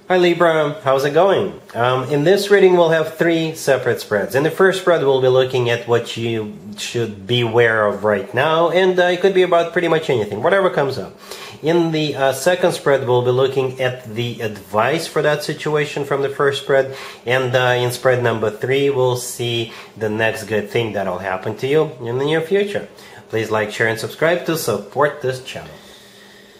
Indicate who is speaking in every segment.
Speaker 1: Hi Libra, how's it going? In this reading we'll have three separate spreads. In the first spread we'll be looking at what you should be aware of right now, and it could be about pretty much anything, whatever comes up. In the second spread we'll be looking at the advice for that situation from the first spread, and in spread number 3 we'll see the next good thing that'll happen to you in the near future. Please like, share, and subscribe to support this channel.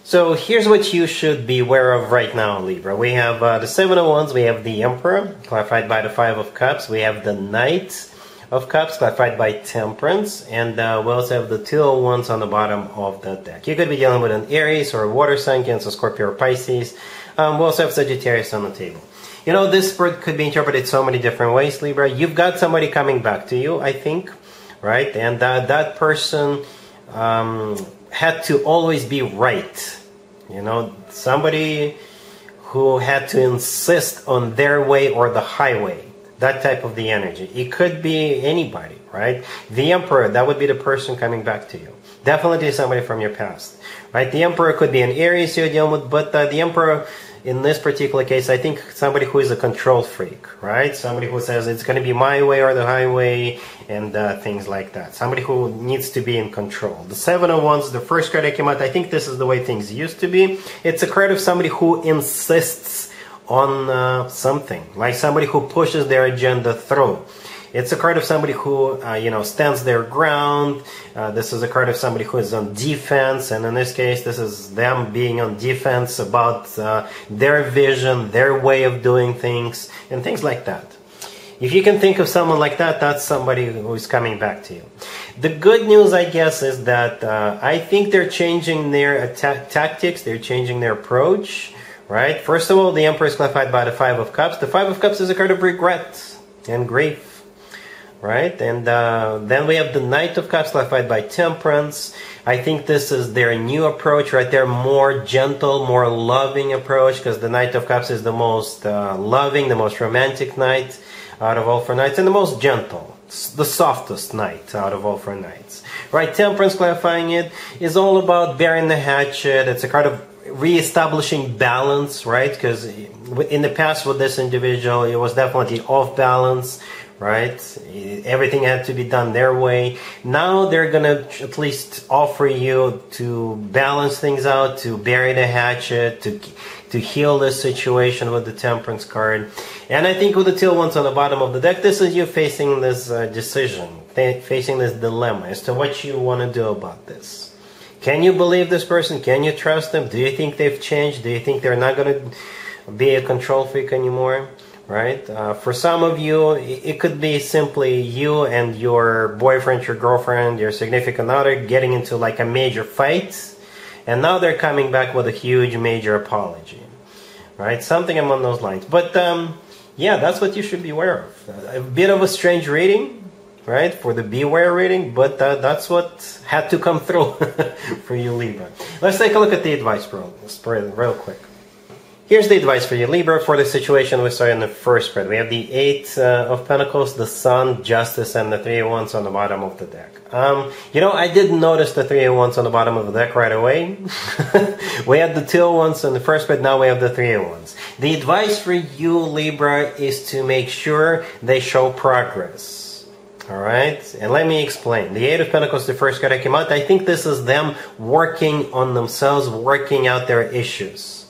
Speaker 1: So here's what you should be aware of right now, Libra. We have the Seven of Wands, we have the Emperor, clarified by the Five of Cups, we have the Knight of Cups, clarified by Temperance, and we also have the Two of Wands on the bottom of the deck. You could be dealing with an Aries or a water sign, Cancer, Scorpio, or Pisces. We also have Sagittarius on the table. You know, this spread could be interpreted so many different ways, Libra. You've got somebody coming back to you, I think, right? And that person had to always be right. You know, somebody who had to insist on their way or the highway. That type of the energy. It could be anybody, right? The Emperor, that would be the person coming back to you. Definitely somebody from your past, right? The Emperor could be an Aries you're dealing with, but the Emperor, in this particular case, I think somebody who is a control freak, right? Somebody who says it's going to be my way or the highway, and things like that. Somebody who needs to be in control. The Seven of Wands, the first card that came out, I think this is the way things used to be. It's a card of somebody who insists on something, like somebody who pushes their agenda through. It's a card of somebody who, stands their ground. This is a card of somebody who is on defense, and in this case, this is them being on defense about their vision, their way of doing things, and things like that. If you can think of someone like that, that's somebody who is coming back to you. The good news, I guess, is that I think they're changing their tactics, they're changing their approach, right? First of all, the Emperor is clarified by the Five of Cups. The Five of Cups is a card of regret and grief. Right, and then we have the Knight of Cups, clarified by Temperance. I think this is their new approach, right? Their more gentle, more loving approach, because the Knight of Cups is the most loving, the most romantic knight out of all four knights, and the most gentle, the softest knight out of all four knights. Right, Temperance, clarifying it, is all about bearing the hatchet. It's a card of re-establishing balance, right? Because in the past with this individual, it was definitely off balance. Right? Everything had to be done their way. Now they're going to at least offer you to balance things out, to bury the hatchet, to heal this situation with the Temperance card. And I think with the Two of Wands on the bottom of the deck, this is you facing this decision, facing this dilemma as to what you want to do about this. Can you believe this person? Can you trust them? Do you think they've changed? Do you think they're not going to be a control freak anymore? Right? For some of you, it could be simply you and your boyfriend, your girlfriend, your significant other getting into like a major fight, and now they're coming back with a huge major apology. Right? Something along those lines. But yeah, that's what you should be aware of. A bit of a strange reading, right? For the beware reading, but that's what had to come through for you, Libra. Let's take a look at the advice real quick. Here's the advice for you, Libra, for the situation we saw in the first spread. We have the Eight of Pentacles, the Sun, Justice, and the Three of Wands on the bottom of the deck. I didn't notice the Three of Wands on the bottom of the deck right away. We had the Two of Wands in the first spread, now we have the Three of Wands. The advice for you, Libra, is to make sure they show progress. Alright? And let me explain. The Eight of Pentacles, the first card that came out, I think this is them working on themselves, working out their issues.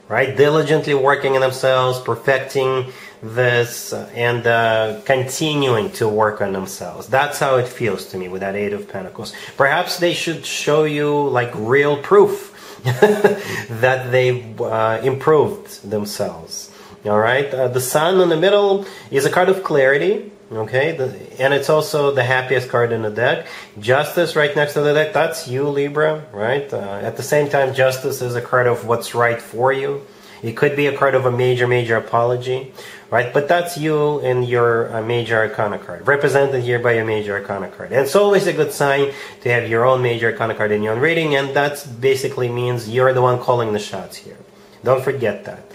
Speaker 1: Right, diligently working on themselves, perfecting this, and continuing to work on themselves. That's how it feels to me with that Eight of Pentacles. Perhaps they should show you like real proof that they've improved themselves. All right, the Sun in the middle is a card of clarity. Okay, and it's also the happiest card in the deck. Justice right next to the deck, that's you, Libra, right? At the same time, Justice is a card of what's right for you. It could be a card of a major apology, right? But that's you and your major arcana card, represented here by your major arcana card. And it's always a good sign to have your own major arcana card in your own reading, and that basically means you're the one calling the shots here. Don't forget that.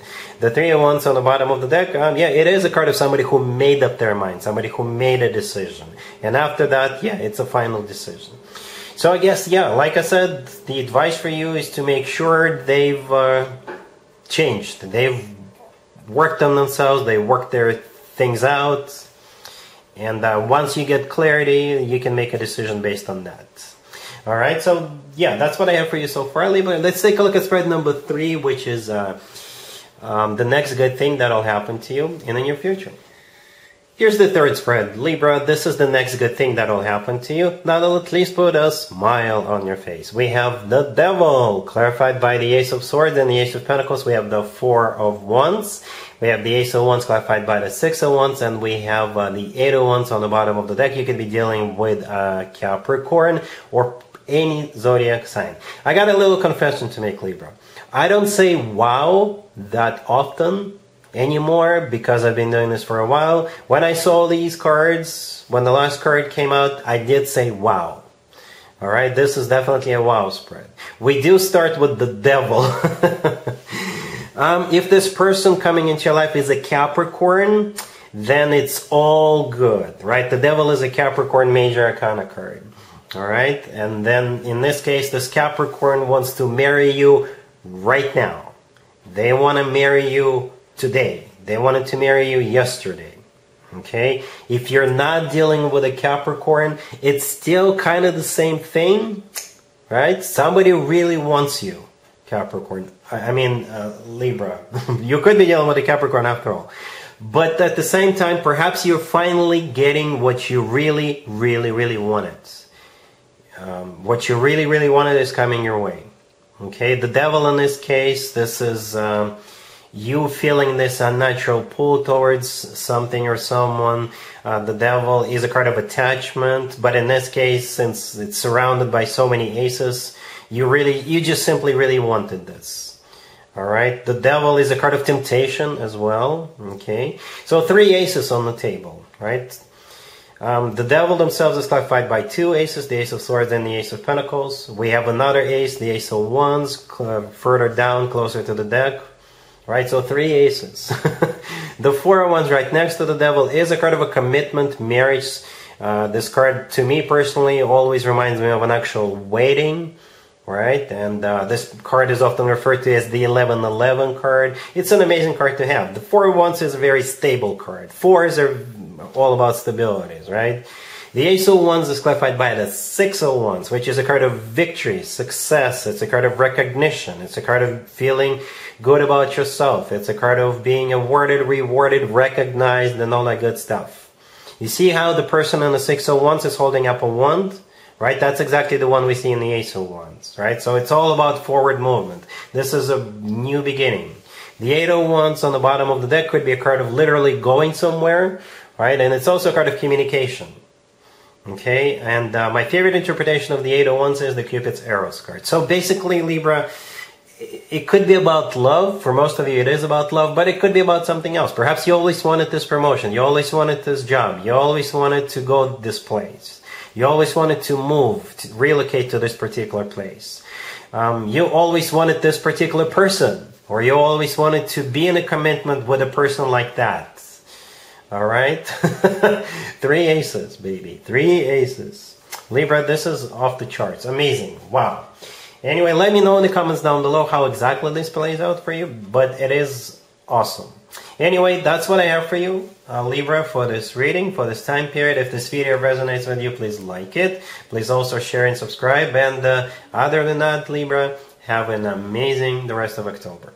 Speaker 1: The Three of Wands on the bottom of the deck, yeah, it is a card of somebody who made up their mind, somebody who made a decision. And after that, yeah, it's a final decision. So I guess, yeah, like I said, the advice for you is to make sure they've changed. They've worked on themselves, they worked their things out, and once you get clarity, you can make a decision based on that. All right, so yeah, that's what I have for you so far, Libra. Let's take a look at spread number 3, which is the next good thing that'll happen to you in the near future. Here's the third spread, Libra. This is the next good thing that'll happen to you. That'll at least put a smile on your face. We have the Devil, clarified by the Ace of Swords and the Ace of Pentacles. We have the Four of Wands. We have the Ace of Wands, clarified by the Six of Wands. And we have the Eight of Wands on the bottom of the deck. You could be dealing with Capricorn or any zodiac sign. I got a little confession to make, Libra. I don't say wow that often anymore because I've been doing this for a while. When I saw these cards, when the last card came out, I did say wow. All right, this is definitely a wow spread. We do start with the Devil. If this person coming into your life is a Capricorn, then it's all good, right? The Devil is a Capricorn major arcana card. All right, and then in this case, this Capricorn wants to marry you right now. They want to marry you today. They wanted to marry you yesterday. Okay? If you're not dealing with a Capricorn, it's still kind of the same thing, right? Somebody really wants you, Capricorn. I mean, Libra. You could be dealing with a Capricorn after all. But at the same time, perhaps you're finally getting what you really, really, really wanted. What you really, really wanted is coming your way. Okay? The Devil in this case, this is you feeling this unnatural pull towards something or someone. The Devil is a card of attachment, but in this case, since it's surrounded by so many aces, you just simply really wanted this. All right, the Devil is a card of temptation as well. Okay, so 3 aces on the table, right? The Devil themselves is clarified by 2 aces, the Ace of Swords and the Ace of Pentacles. We have another ace, the Ace of Wands, further down, closer to the deck. Right, so 3 aces. The Four of Wands right next to the Devil is a card of a commitment, marriage. This card, to me personally, always reminds me of an actual wedding. Right, and this card is often referred to as the 1111 card. It's an amazing card to have. The Four of Wands is a very stable card. Fours are all about stabilities, right? The Ace of Wands is clarified by the Six of Wands, which is a card of victory, success. It's a card of recognition. It's a card of feeling good about yourself. It's a card of being awarded, rewarded, recognized, and all that good stuff. You see how the person in the Six of Wands is holding up a wand? Right? That's exactly the one we see in the Ace of Wands. Right? So it's all about forward movement. This is a new beginning. The Eight of Wands on the bottom of the deck could be a card of literally going somewhere. Right? And it's also a card of communication. Okay? And my favorite interpretation of the Eight of Wands is the Cupid's Arrows card. So basically, Libra, it could be about love. For most of you, it is about love, but it could be about something else. Perhaps you always wanted this promotion. You always wanted this job. You always wanted to go this place. You always wanted to move, to relocate to this particular place. You always wanted this particular person, or you always wanted to be in a commitment with a person like that. All right? 3 aces, baby. 3 aces. Libra, this is off the charts. Amazing. Wow. Anyway, let me know in the comments down below how exactly this plays out for you, but it is awesome. Anyway, that's what I have for you, Libra, for this reading, for this time period. If this video resonates with you, please like it. Please also share and subscribe. And other than that, Libra, have an amazing the rest of October.